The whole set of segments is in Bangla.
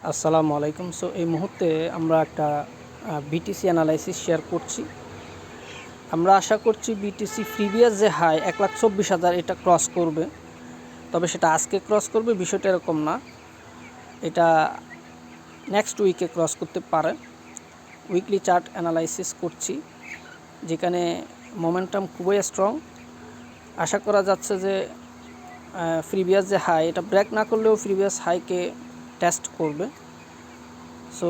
আসসালামু আলাইকুম। সো এই মুহূর্তে আমরা একটা বিটিসি অ্যানালাইসিস শেয়ার করছি। আমরা আশা করছি বিটিসি প্রিভিয়াস যে হাই 1,24,000 এটা ক্রস করবে, তবে সেটা আজকে ক্রস করবে বিষয়টা এরকম না, এটা নেক্সট উইকে ক্রস করতে পারে। উইকলি চার্ট অ্যানালাইসিস করছি, যেখানে মোমেন্টাম খুবই স্ট্রং। আশা করা যাচ্ছে যে প্রিভিয়াস যে হাই এটা ব্রেক না করলেও প্রিভিয়াস হাইকে টেস্ট করবে। সো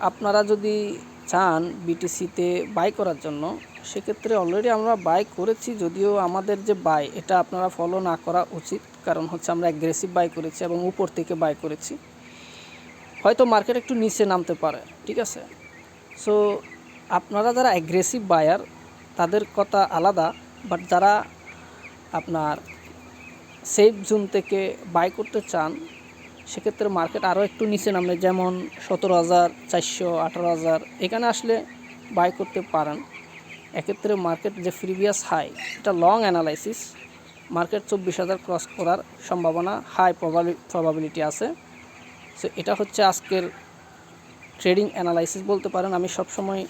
আপনারা যদি চান বিটিসিতে বাই করার জন্য, সেক্ষেত্রে অলরেডি আমরা বাই করেছি, যদিও আমাদের যে বাই এটা আপনারা ফলো না করা উচিত, কারণ হচ্ছে আমরা অ্যাগ্রেসিভ বাই করেছি এবং উপর থেকে বাই করেছি। হয়তো মার্কেট একটু নিচে নামতে পারে, ঠিক আছে। সো আপনারা যারা অ্যাগ্রেসিভ বায়ার তাদের কথা আলাদা, বাট যারা আপনার সেফ জোন থেকে বাই করতে চান, সেক্ষেত্রে মার্কেট আরও একটু নিচে নামলে, যেমন 17,400, 18,000 এখানে আসলে বাই করতে পারেন। এক্ষেত্রে মার্কেট যে প্রিভিয়াস হাই, এটা লং অ্যানালাইসিস, মার্কেট 24,000 ক্রস করার সম্ভাবনা হাই প্রবাবিলিটি আছে। সো এটা হচ্ছে আজকের ট্রেডিং অ্যানালাইসিস বলতে পারেন। আমি সবসময়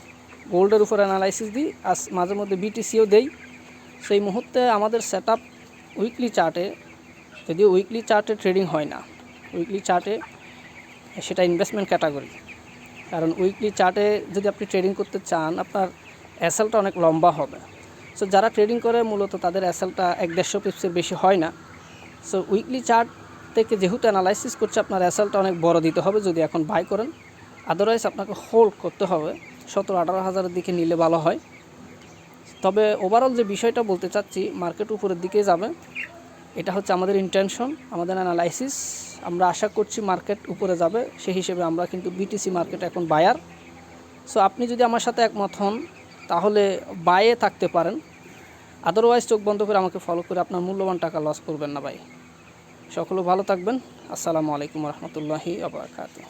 গোল্ডের উপর অ্যানালাইসিস দিই, আজ মাঝে মধ্যে বিটিসিও দেই। সেই মুহূর্তে আমাদের সেট আপ উইকলি চার্টে, যদিও উইকলি চার্টে ট্রেডিং হয় না, উইকলি চার্টে সেটা ইনভেস্টমেন্ট ক্যাটাগরি, কারণ উইকলি চার্টে যদি আপনি ট্রেডিং করতে চান আপনার এসএলটা অনেক লম্বা হবে। সো যারা ট্রেডিং করে মূলত তাদের এসএলটা 1-150 পিপসের বেশি হয় না। সো উইকলি চার্ট থেকে যেহেতু অ্যানালাইসিস করছে, আপনার এসএলটা অনেক বড় দিতে হবে যদি এখন বাই করেন, আদারওয়াইজ আপনাকে হোল্ড করতে হবে। 17-18 হাজারের দিকে নিলে ভালো হয়। তবে ওভারঅল যে বিষয়টা বলতে চাচ্ছি, মার্কেট উপরের দিকে যাবে, এটা হচ্ছে আমাদের ইন্টেনশন, আমাদের অ্যানালাইসিস। আমরা আশা করছি মার্কেট উপরে যাবে, সেই হিসেবে আমরা কিন্তু বিটিসি মার্কেট এখন বায়ার। সো আপনি যদি আমার সাথে একমত হন তাহলে বাইয়ে থাকতে পারেন, আদারওয়াইজ চোখ বন্ধ করে আমাকে ফলো করে আপনার মূল্যবান টাকা লস করবেন না ভাই। সকলে ভালো থাকবেন। আসসালামু আলাইকুম রহমতুল্লাহি ওয়া বারাকাতুহু।